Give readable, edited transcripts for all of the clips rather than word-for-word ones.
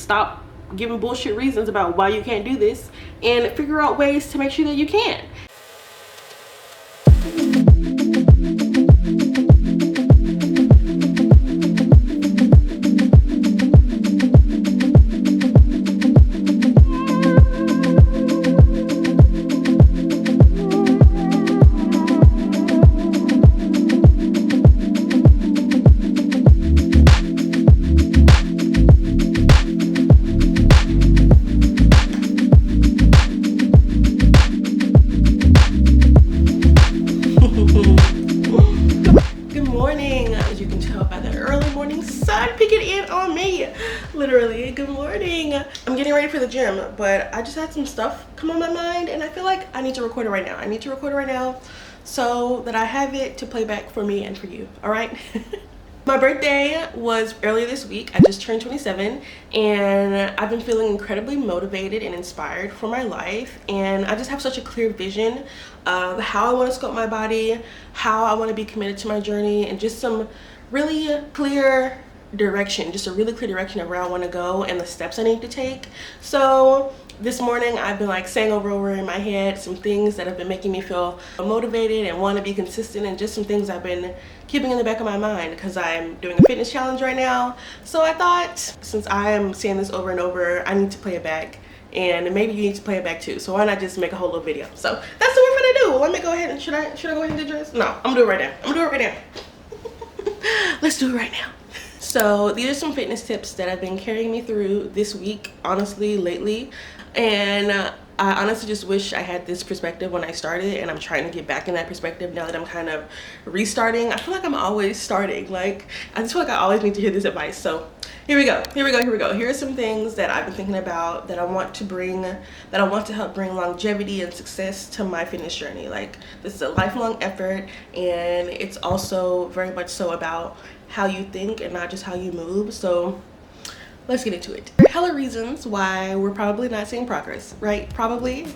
stop giving bullshit reasons about why you can't do this and figure out ways to make sure that you can. Literally, good morning. I'm getting ready for the gym, but I just had some stuff come on my mind and I feel like I need to record it right now. I need to record it right now so that I have it to play back for me and for you, all right? My birthday was earlier this week. I just turned 27 and I've been feeling incredibly motivated and inspired for my life, and I just have such a clear vision of how I want to sculpt my body, how I want to be committed to my journey, and just some really clear direction, just a really clear direction of where I want to go and the steps I need to take. So this morning I've been like saying over in my head some things that have been making me feel motivated and want to be consistent, and just some things I've been keeping in the back of my mind because I'm doing a fitness challenge right now. So I thought, since I am saying this over and over, I need to play it back, and maybe you need to play it back too. So why not just make a whole little video? So that's what we're gonna do. Let me go ahead and should I go ahead and do this? No, I'm gonna do it right now. I'm gonna do it right now. Let's do it right now. So these are some fitness tips that have been carrying me through this week, honestly, lately. And I honestly just wish I had this perspective when I started, and I'm trying to get back in that perspective now that I'm kind of restarting. I feel like I'm always starting. Like, I just feel like I always need to hear this advice. So here we go. Here are some things that I've been thinking about that I want to help bring longevity and success to my fitness journey. Like, this is a lifelong effort, and it's also very much so about how you think and not just how you move. So let's get into it. There are hella reasons why we're probably not seeing progress, right? Probably.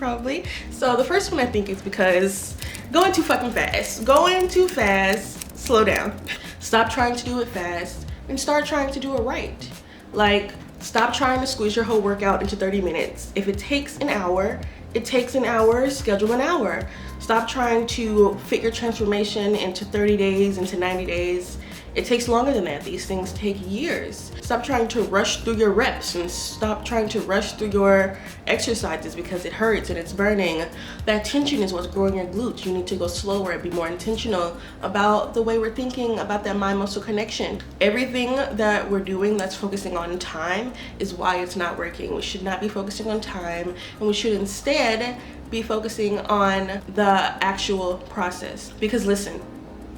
So the first one I think is because going too fucking fast. Going too fast, slow down. Stop trying to do it fast and start trying to do it right. Like, stop trying to squeeze your whole workout into 30 minutes. If it takes an hour, it takes an hour, schedule an hour. Stop trying to fit your transformation into 30 days, into 90 days. It takes longer than that. These things take years. Stop trying to rush through your reps and stop trying to rush through your exercises because it hurts and it's burning. That tension is what's growing your glutes. You need to go slower and be more intentional about the way we're thinking about that mind-muscle connection. Everything that we're doing that's focusing on time is why it's not working. We should not be focusing on time, and we should instead be focusing on the actual process. Because listen,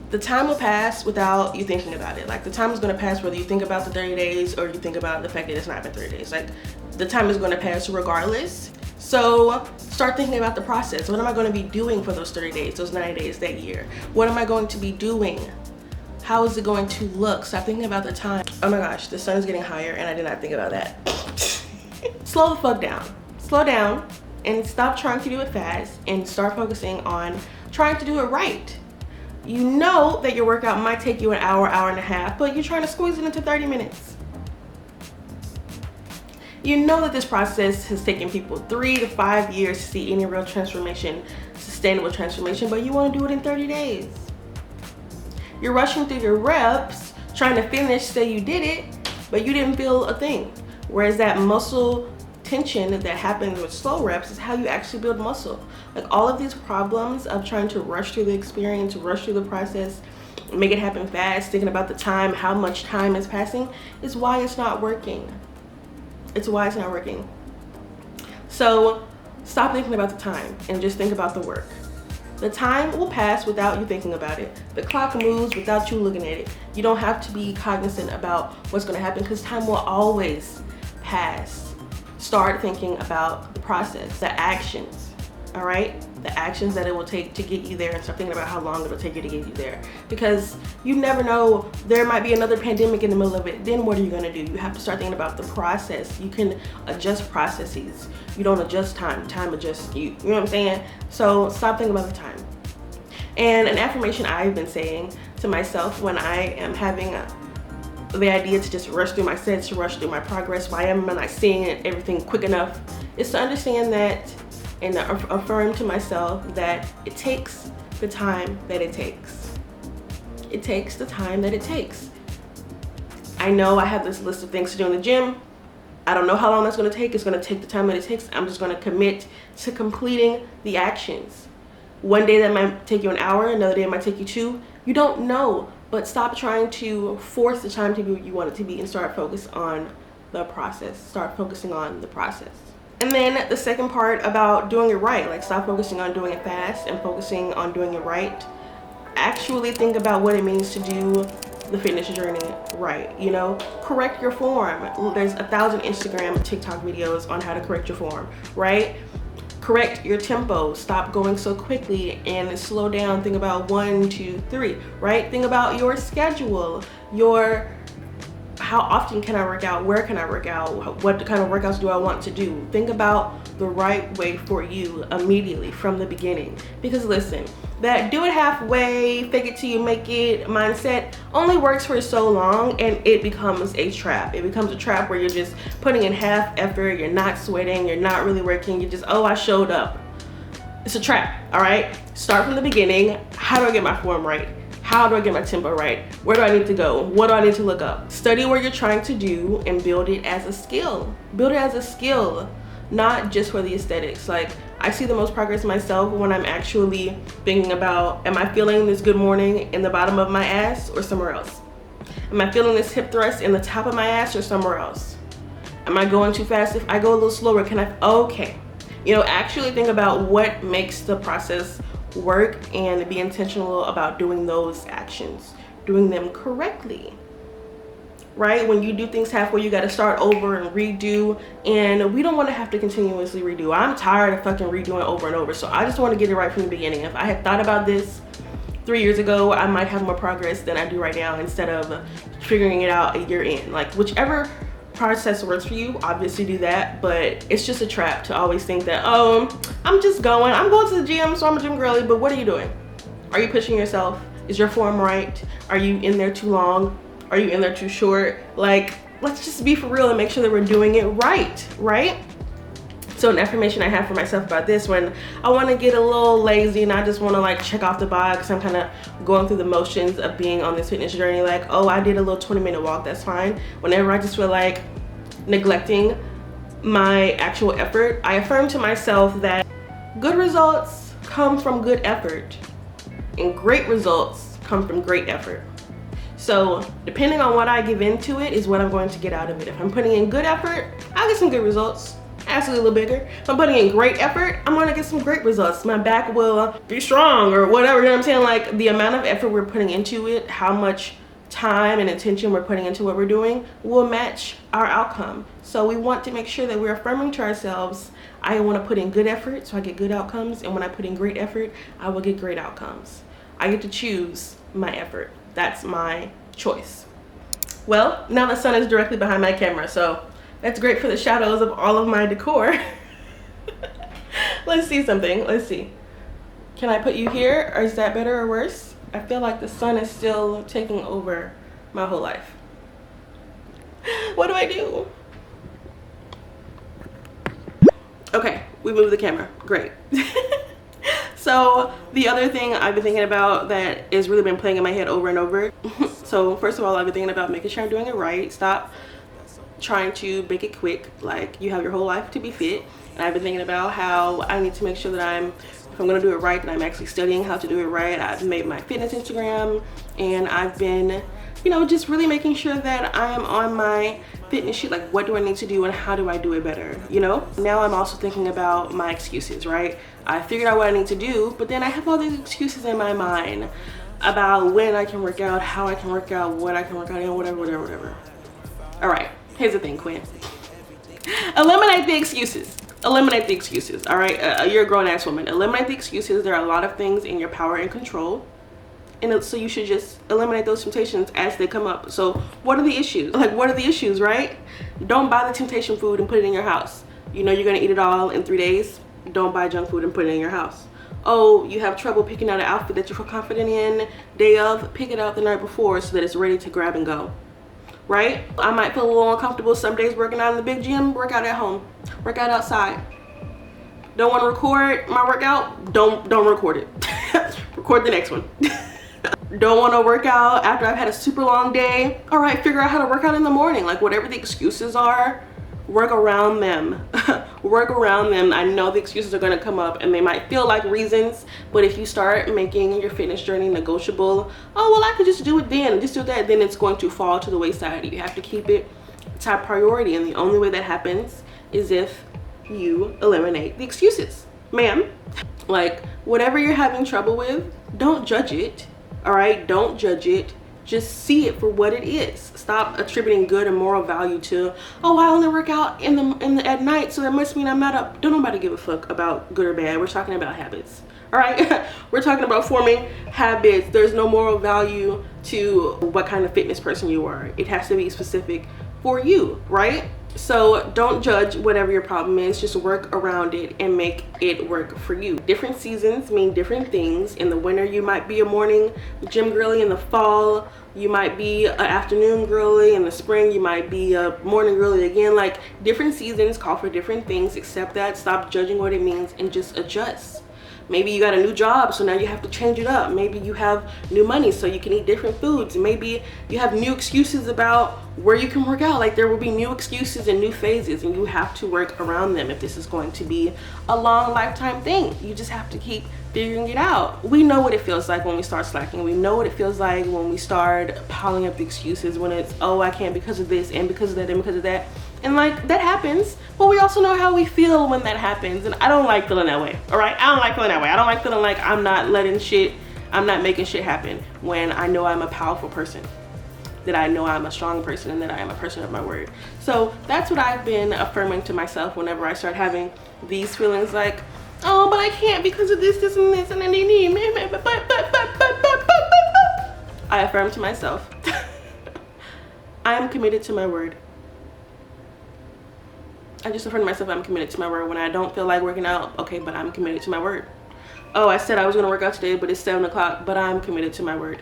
the time will pass without you thinking about it. Like, the time is going to pass whether you think about the 30 days or you think about the fact that it's not been 30 days. Like, the time is going to pass regardless. So start thinking about the process. What am I going to be doing for those 30 days, those 90 days, that year? What am I going to be doing? How is it going to look? Stop thinking about the time. Oh my gosh, the sun is getting higher and I did not think about that. Slow the fuck down. Slow down and stop trying to do it fast and start focusing on trying to do it right. You know that your workout might take you an hour, hour and a half, but you're trying to squeeze it into 30 minutes. You know that this process has taken people 3 to 5 years to see any real transformation, sustainable transformation, but you want to do it in 30 days. You're rushing through your reps, trying to finish, say you did it, but you didn't feel a thing. Whereas that muscle tension that happens with slow reps is how you actually build muscle. Like, all of these problems of trying to rush through the experience, rush through the process, make it happen fast, thinking about the time, how much time is passing, is why it's not working. It's why it's not working. So stop thinking about the time and just think about the work. The time will pass without you thinking about it. The clock moves without you looking at it. You don't have to be cognizant about what's going to happen because time will always pass. Start thinking about the process, the actions, all right? The actions that it will take to get you there, and start thinking about how long it'll take you to get you there. Because you never know, there might be another pandemic in the middle of it. Then what are you gonna do? You have to start thinking about the process. You can adjust processes. You don't adjust time, time adjusts you. You know what I'm saying? So stop thinking about the time. And an affirmation I've been saying to myself when I am having the idea to just rush through my sets, to rush through my progress. Why am I not seeing everything quick enough? Is to understand that and affirm to myself that it takes the time that it takes. It takes the time that it takes. I know I have this list of things to do in the gym. I don't know how long that's going to take. It's going to take the time that it takes. I'm just going to commit to completing the actions. One day that might take you an hour, another day it might take you 2. You don't know, but stop trying to force the time to be what you want it to be and start focus on the process. Start focusing on the process. And then the second part about doing it right, like stop focusing on doing it fast and focusing on doing it right. Actually think about what it means to do the fitness journey right. You know, correct your form. There's 1,000 Instagram, TikTok videos on how to correct your form, right? Correct your tempo. Stop going so quickly and slow down. Think about 1, 2, 3, right? Think about your schedule, how often can I work out? Where can I work out? What kind of workouts do I want to do? Think about the right way for you immediately from the beginning. Because listen, that do it halfway, fake it till you make it mindset only works for so long, and it becomes a trap. It becomes a trap where you're just putting in half effort, you're not sweating, you're not really working, you're just, oh, I showed up. It's a trap, all right? Start from the beginning. How do I get my form right? How do I get my tempo right? Where do I need to go? What do I need to look up? Study what you're trying to do and build it as a skill. Build it as a skill, not just for the aesthetics. Like, I see the most progress myself when I'm actually thinking about, am I feeling this good morning in the bottom of my ass or somewhere else? Am I feeling this hip thrust in the top of my ass or somewhere else? Am I going too fast? If I go a little slower, okay. You know, actually think about what makes the process work and be intentional about doing those actions, doing them correctly, right? When you do things halfway, you got to start over and redo, and we don't want to have to continuously redo. I'm tired of fucking redoing over and over, so I just want to get it right from the beginning. If I had thought about this 3 years ago, I might have more progress than I do right now instead of figuring it out a year in. Like, whichever process works for you, obviously do that, but it's just a trap to always think that, oh, I'm going to the gym, so I'm a gym girly. But what are you doing? Are you pushing yourself? Is your form right? Are you in there too long? Are you in there too short? Like, let's just be for real and make sure that we're doing it right? So an affirmation I have for myself about this, when I want to get a little lazy and I just want to like check off the box, I'm kind of going through the motions of being on this fitness journey, like, oh, I did a little 20-minute walk, that's fine. Whenever I just feel like neglecting my actual effort, I affirm to myself that good results come from good effort and great results come from great effort. So depending on what I give into it is what I'm going to get out of it. If I'm putting in good effort, I'll get some good results. Actually a little bigger. If I'm putting in great effort, I'm gonna get some great results. My back will be strong or whatever, you know what I'm saying? Like, the amount of effort we're putting into it, how much time and attention we're putting into what we're doing will match our outcome. So we want to make sure that we're affirming to ourselves, I want to put in good effort so I get good outcomes, and when I put in great effort, I will get great outcomes. I get to choose my effort. That's my choice. Well, now the sun is directly behind my camera, so that's great for the shadows of all of my decor. Let's see something. Let's see. Can I put you here, or is that better or worse? I feel like the sun is still taking over my whole life. What do I do? Okay, we moved the camera. Great. So the other thing I've been thinking about that has really been playing in my head over and over. So first of all, I've been thinking about making sure I'm doing it right. Stop trying to make it quick. Like, you have your whole life to be fit. And I've been thinking about how I need to make sure that if I'm gonna do it right, that I'm actually studying how to do it right. I've made my fitness Instagram, and I've been, you know, just really making sure that I am on my fitness sheet. Like, what do I need to do and how do I do it better, you know? Now I'm also thinking about my excuses, right? I figured out what I need to do, but then I have all these excuses in my mind about when I can work out, how I can work out, what I can work out, you know, whatever. All right, here's the thing, Quinn. Eliminate the excuses. Eliminate the excuses, all right? You're a grown-ass woman. Eliminate the excuses. There are a lot of things in your power and control, and so you should just eliminate those temptations as they come up. So what are the issues? Like, what are the issues, right? Don't buy the temptation food and put it in your house. You know you're gonna eat it all in 3 days. Don't buy junk food and put it in your house. Oh, you have trouble picking out an outfit that you feel confident in day of, pick it out the night before so that it's ready to grab and go. right? I might feel a little uncomfortable some days working out in the big gym. Work out at home, work out outside. Don't want to record my workout? Don't record it. Record the next one. Don't want to work out after I've had a super long day? All right, figure out how to work out in the morning. Like, whatever the excuses are, work around them. Work around them. I know the excuses are going to come up and they might feel like reasons, but if you start making your fitness journey negotiable, oh well, I could just do it then, just do that, then it's going to fall to the wayside. You have to keep it top priority, and the only way that happens is if you eliminate the excuses. Ma'am, like, whatever you're having trouble with, don't judge it. All right, don't judge it. Just see it for what it is. Stop attributing good and moral value to, oh, I only work out at night, so that must mean I'm not up. Don't nobody give a fuck about good or bad. We're talking about habits. All right, we're talking about forming habits. There's no moral value to what kind of fitness person you are. It has to be specific for you, right? So don't judge whatever your problem is, just work around it and make it work for you. Different seasons mean different things. In the winter, you might be a morning gym girly. In the fall, you might be an afternoon girly. In the spring, you might be a morning girly again. Like, different seasons call for different things. Accept that, stop judging what it means, and just adjust. Maybe you got a new job, so now you have to change it up. Maybe you have new money, so you can eat different foods. Maybe you have new excuses about where you can work out. Like, there will be new excuses and new phases, and you have to work around them if this is going to be a long lifetime thing. You just have to keep figuring it out. We know what it feels like when we start slacking. We know what it feels like when we start piling up the excuses, when it's, oh, I can't because of this and because of that and because of that. And like, that happens, but we also know how we feel when that happens. And I don't like feeling that way, all right? I don't like feeling that way. I don't like feeling like I'm not making shit happen when I know I'm a powerful person, that I know I'm a strong person, and that I am a person of my word. So that's what I've been affirming to myself whenever I start having these feelings like, oh, but I can't because of this, this, and this, and then they need me. I affirm to myself, I am committed to my word. I just affirm to myself I'm committed to my word. When I don't feel like working out, okay, but I'm committed to my word. Oh, I said I was gonna work out today, but it's 7 o'clock, but I'm committed to my word.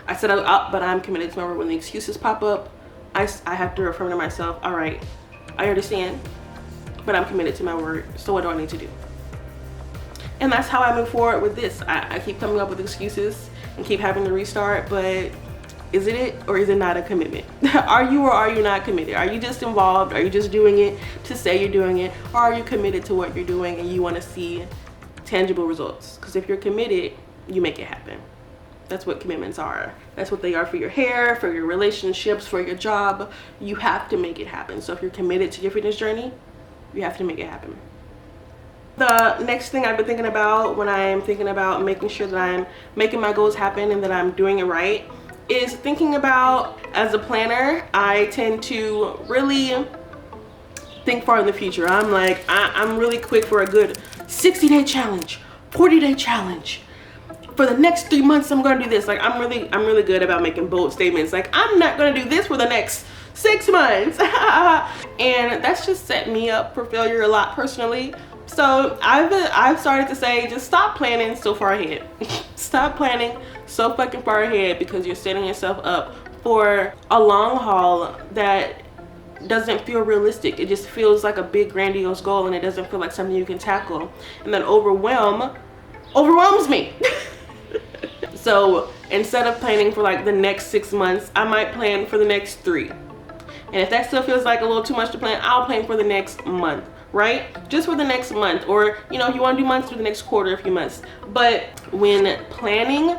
I said I was up, but I'm committed to my word. When the excuses pop up, I have to affirm to myself, all right, I understand, but I'm committed to my word, so what do I need to do? And that's how I move forward with this. I keep coming up with excuses and keep having to restart, but is it or is it not a commitment? Are you or are you not committed? Are you just involved? Are you just doing it to say you're doing it? Or are you committed to what you're doing and you want to see tangible results? Because if you're committed, you make it happen. That's what commitments are. That's what they are for your hair, for your relationships, for your job. You have to make it happen. So if you're committed to your fitness journey, you have to make it happen. The next thing I've been thinking about when I'm thinking about making sure that I'm making my goals happen and that I'm doing it right is thinking about, as a planner, I tend to really think far in the future. I'm like, I'm really quick for a good 60-day challenge, 40-day challenge. For the next 3 months, I'm gonna do this. Like, I'm really good about making bold statements. Like, I'm not gonna do this for the next 6 months. And that's just set me up for failure a lot personally. So I've started to say, just stop planning so far ahead. Stop planning so fucking far ahead, because you're setting yourself up for a long haul that doesn't feel realistic. It just feels like a big grandiose goal, and it doesn't feel like something you can tackle. And then overwhelms me. So instead of planning for like the next 6 months, I might plan for the next 3. And if that still feels like a little too much to plan, I'll plan for the next month, right? Just for the next month. Or, you know, if you want to do months, for the next quarter if you must. But when planning,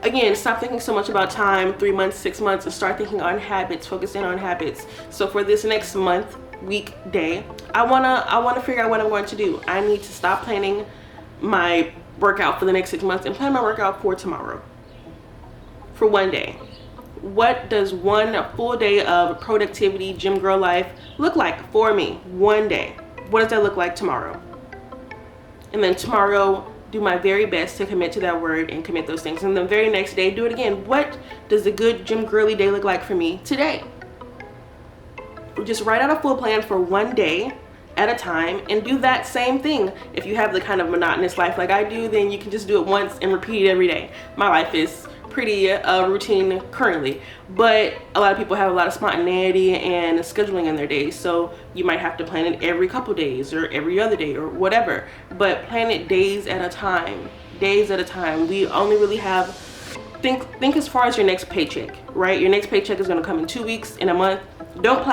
again, stop thinking so much about time, 3 months, 6 months, and start thinking on habits, focusing on habits. So for this next month, week, day, I wanna figure out what I'm going to do. I need to stop planning my workout for the next 6 months and plan my workout for tomorrow, for one day. What does one full day of productivity, gym girl life look like for me? One day. What does that look like tomorrow? And then tomorrow, do my very best to commit to that word and commit those things. And the very next day, do it again. What does a good gym girly day look like for me today? Just write out a full plan for one day at a time and do that same thing. If you have the kind of monotonous life like I do, then you can just do it once and repeat it every day. My life is pretty routine currently, but a lot of people have a lot of spontaneity and scheduling in their days, so you might have to plan it every couple days or every other day or whatever, but plan it days at a time. We only really have, think as far as your next paycheck, right? Your next paycheck is going to come in 2 weeks, in a month. Don't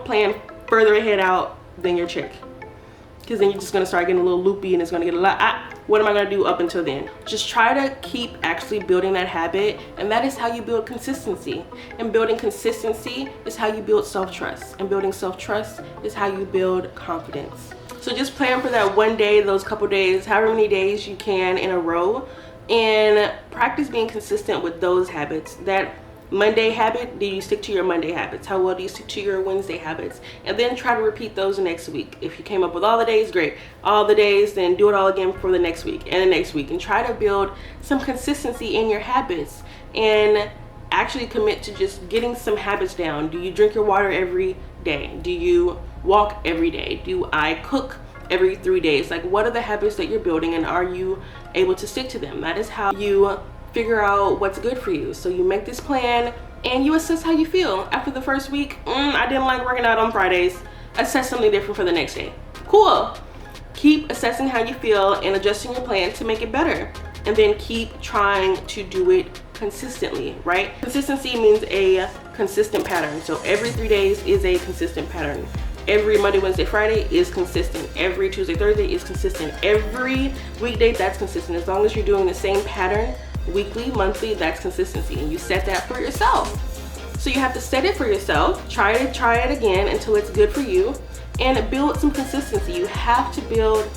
plan further ahead out than your check, because then you're just going to start getting a little loopy and it's going to get a lot. What am I going to do up until then? Just try to keep actually building that habit, and that is how you build consistency. And building consistency is how you build self-trust, and building self-trust is how you build confidence. So just plan for that one day, those couple days, however many days you can in a row, and practice being consistent with those habits. That Monday habit, do you stick to your Monday habits? How well do you stick to your Wednesday habits? And then try to repeat those next week. If you came up with all the days, great. All the days, then do it all again for the next week and the next week. And try to build some consistency in your habits, and actually commit to just getting some habits down. Do you drink your water every day? Do you walk every day? Do I cook every 3 days? Like, what are the habits that you're building, and are you able to stick to them? That is how you figure out what's good for you. So you make this plan and you assess how you feel. After the first week, I didn't like working out on Fridays. Assess something different for the next day. Cool. Keep assessing how you feel and adjusting your plan to make it better. And then keep trying to do it consistently, right? Consistency means a consistent pattern. So every 3 days is a consistent pattern. Every Monday, Wednesday, Friday is consistent. Every Tuesday, Thursday is consistent. Every weekday, that's consistent. As long as you're doing the same pattern weekly, monthly, that's consistency, and you set that for yourself. So you have to set it for yourself, try it again until it's good for you, and build some consistency. You have to build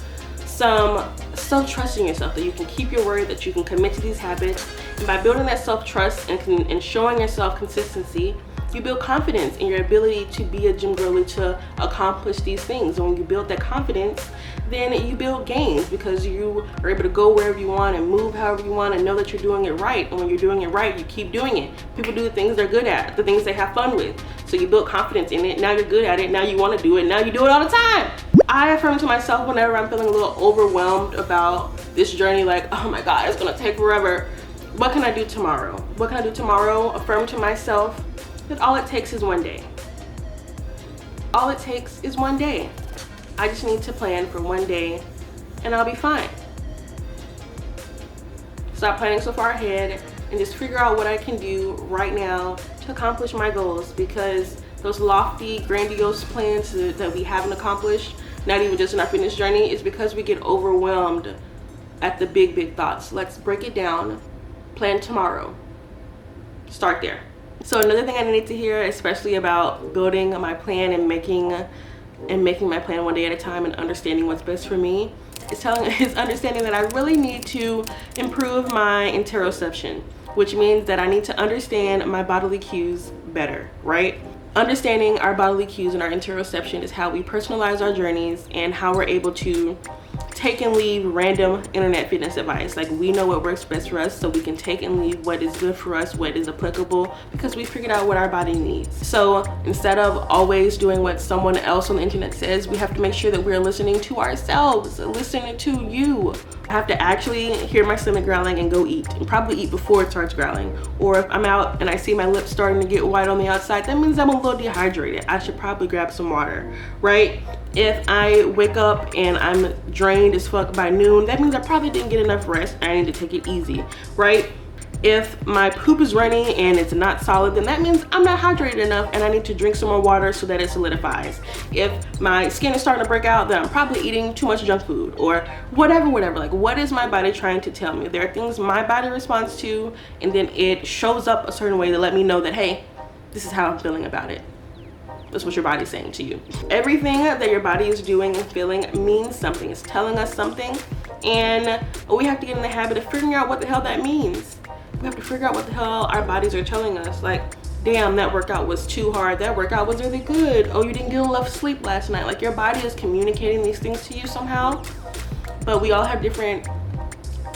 some self-trust in yourself, that you can keep your word, that you can commit to these habits. And by building that self-trust and showing yourself consistency, you build confidence in your ability to be a gym girly, to accomplish these things. And when you build that confidence, then you build gains, because you are able to go wherever you want and move however you want and know that you're doing it right. And when you're doing it right, you keep doing it. People do the things they're good at, the things they have fun with. So you build confidence in it. Now you're good at it. Now you want to do it. Now you do it all the time. I affirm to myself whenever I'm feeling a little overwhelmed about this journey, like, oh my God, it's gonna take forever. What can I do tomorrow? What can I do tomorrow? Affirm to myself that all it takes is one day. All it takes is one day. I just need to plan for one day and I'll be fine. Stop planning so far ahead and just figure out what I can do right now to accomplish my goals, because those lofty, grandiose plans that we haven't accomplished, not even just in our fitness journey, is because we get overwhelmed at the big thoughts. Let's break it down. Plan tomorrow. Start there. So another thing I need to hear, especially about building my plan and making my plan one day at a time and understanding what's best for me, is understanding that I really need to improve my interoception, which means that I need to understand my bodily cues better, right? Understanding our bodily cues and our interoception is how we personalize our journeys and how we're able to take and leave random internet fitness advice. Like, we know what works best for us, so we can take and leave what is good for us, what is applicable, because we figured out what our body needs. So instead of always doing what someone else on the internet says, we have to make sure that we're listening to ourselves, listening to you. I have to actually hear my stomach growling and go eat, and probably eat before it starts growling. Or if I'm out and I see my lips starting to get white on the outside, that means I'm a little dehydrated. I should probably grab some water, right? If I wake up and I'm drained as fuck by noon, that means I probably didn't get enough rest. I need to take it easy, right? If my poop is running and it's not solid, then that means I'm not hydrated enough and I need to drink some more water so that it solidifies. If my skin is starting to break out, then I'm probably eating too much junk food or whatever. Like, what is my body trying to tell me? There are things my body responds to, and then it shows up a certain way to let me know that, hey, this is how I'm feeling about it. That's what your body's saying to you. Everything that your body is doing and feeling means something. It's telling us something, and we have to get in the habit of figuring out what the hell that means. We have to figure out what the hell our bodies are telling us. Like, damn, that workout was too hard. That workout was really good. Oh, you didn't get enough sleep last night. Like, your body is communicating these things to you somehow. But we all have different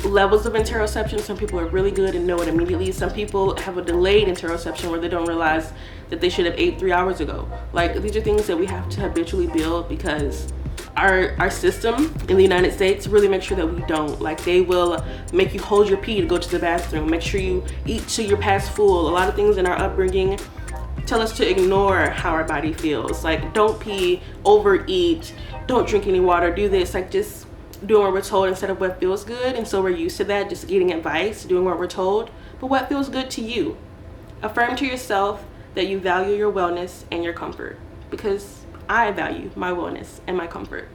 levels of interoception. Some people are really good and know it immediately. Some people have a delayed interoception where they don't realize that they should have ate 3 hours ago. Like, these are things that we have to habitually build, because our system in the United States really make sure that we don't. Like, they will make you hold your pee to go to the bathroom, make sure you eat till you're past full. A lot of things in our upbringing tell us to ignore how our body feels. Like, don't pee, overeat, don't drink any water, do this. Like, just doing what we're told instead of what feels good. And so we're used to that, just getting advice, doing what we're told. But what feels good to you? Affirm to yourself that you value your wellness and your comfort, because I value my wellness and my comfort.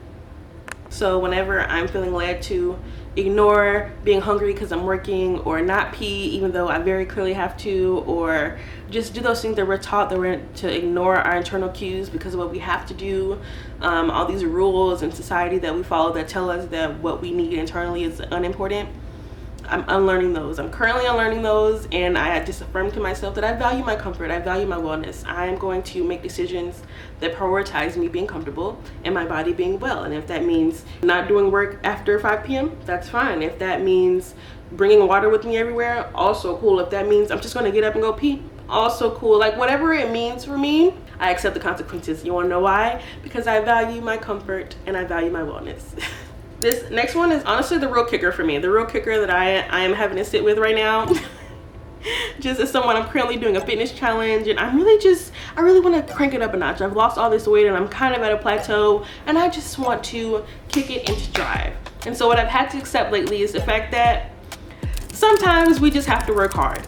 So whenever I'm feeling led to ignore being hungry because I'm working, or not pee even though I very clearly have to, or just do those things that we're taught that we're to ignore our internal cues because of what we have to do, all these rules in society that we follow that tell us that what we need internally is unimportant, I'm unlearning those. I'm currently unlearning those, and I just affirm to myself that I value my comfort, I value my wellness. I am going to make decisions that prioritize me being comfortable and my body being well. And if that means not doing work after 5 p.m., that's fine. If that means bringing water with me everywhere, also cool. If that means I'm just going to get up and go pee, also cool. Like, whatever it means for me, I accept the consequences. You want to know why? Because I value my comfort and I value my wellness. This next one is honestly the real kicker for me. The real kicker that I am having to sit with right now. Just as someone, I'm currently doing a fitness challenge, and I really want to crank it up a notch. I've lost all this weight and I'm kind of at a plateau, and I just want to kick it into drive. And so what I've had to accept lately is the fact that sometimes we just have to work hard.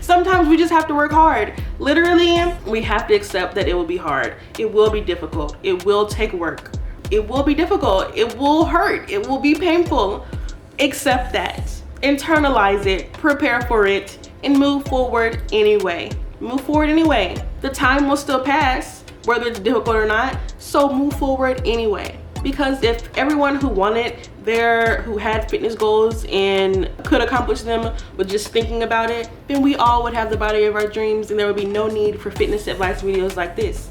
Sometimes we just have to work hard. Literally, we have to accept that it will be hard. It will be difficult. It will take work. It will be difficult. It will hurt. It will be painful. Accept that. Internalize it. Prepare for it. And move forward anyway. Move forward anyway. The time will still pass, whether it's difficult or not. So move forward anyway. Because if everyone who who had fitness goals and could accomplish them with just thinking about it, then we all would have the body of our dreams, and there would be no need for fitness advice videos like this.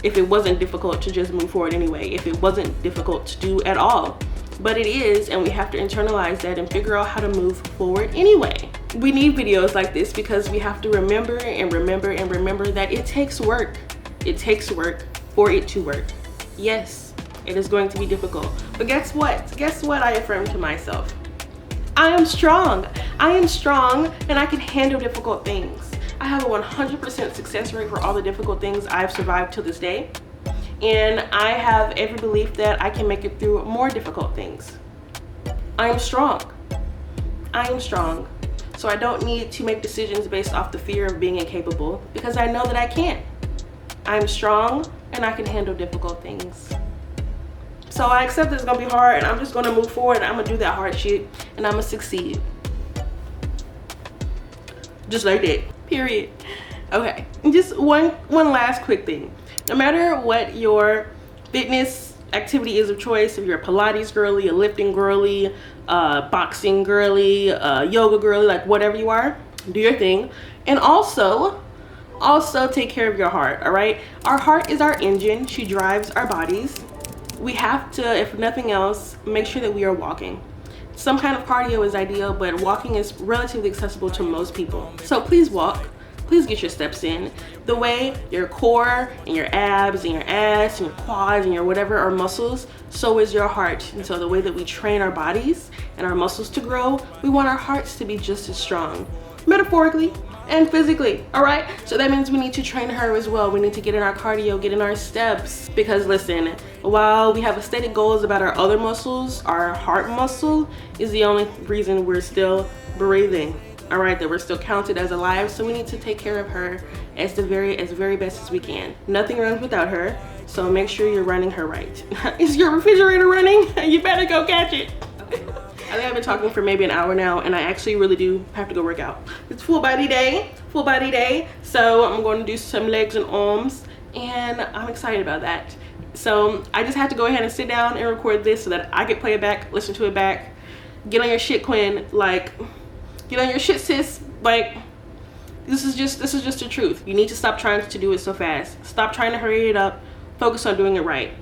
If it wasn't difficult to just move forward anyway, if it wasn't difficult to do at all. But it is, and we have to internalize that and figure out how to move forward anyway. We need videos like this because we have to remember and remember and remember that it takes work. It takes work for it to work. Yes, it is going to be difficult. But guess what? Guess what I affirm to myself? I am strong. I am strong, and I can handle difficult things. I have a 100% success rate for all the difficult things I've survived to this day. And I have every belief that I can make it through more difficult things. I am strong. I am strong. So I don't need to make decisions based off the fear of being incapable, because I know that I can. I'm strong and I can handle difficult things. So I accept it's gonna be hard, and I'm just gonna move forward, and I'm gonna do that hard shit, and I'm gonna succeed. Just like that. Period. Okay, just one last quick thing. No matter what your fitness activity is of choice, if you're a Pilates girly, a lifting girly, boxing girly, yoga girly, like whatever you are, do your thing. And also take care of your heart. All right, our heart is our engine. She drives our bodies. We have to, if nothing else, make sure that we are walking. Some kind of cardio is ideal, but walking is relatively accessible to most people. So please walk. Please get your steps in. The way your core and your abs and your ass and your quads and your whatever are muscles, so is your heart. And so the way that we train our bodies and our muscles to grow, we want our hearts to be just as strong, metaphorically and physically. All right, so that means we need to train her as well. We need to get in our cardio, get in our steps, because listen, while we have aesthetic goals about our other muscles, our heart muscle is the only reason we're still breathing. All right, that we're still counted as alive. So we need to take care of her as very best as we can. Nothing runs without her, so make sure you're running her right. Is your refrigerator running? You better go catch it. I think I've been talking for maybe an hour now, and I actually really do have to go work out. It's full body day, so I'm going to do some legs and arms, and I'm excited about that. So I just had to go ahead and sit down and record this so that I could play it back, listen to it back. Get on your shit, Quin. Like, get on your shit, sis. Like, this is just the truth. You need to stop trying to do it so fast. Stop trying to hurry it up. Focus on doing it right.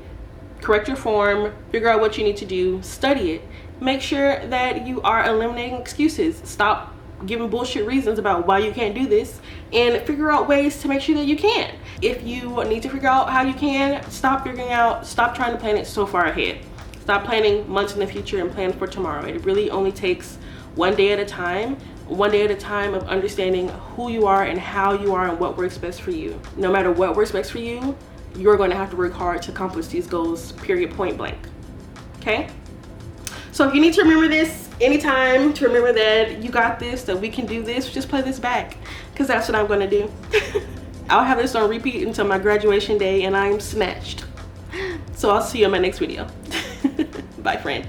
Correct your form, figure out what you need to do, study it. Make sure that you are eliminating excuses. Stop giving bullshit reasons about why you can't do this, and figure out ways to make sure that you can. If you need to figure out how you can, stop trying to plan it so far ahead. Stop planning months in the future and plan for tomorrow. It really only takes one day at a time of understanding who you are and how you are and what works best for you. No matter what works best for you, you're going to have to work hard to accomplish these goals, period, point blank. Okay? So if you need to remember this anytime, to remember that you got this, that we can do this, just play this back, because that's what I'm going to do. I'll have this on repeat until my graduation day and I'm snatched. So I'll see you in my next video. Bye, friend.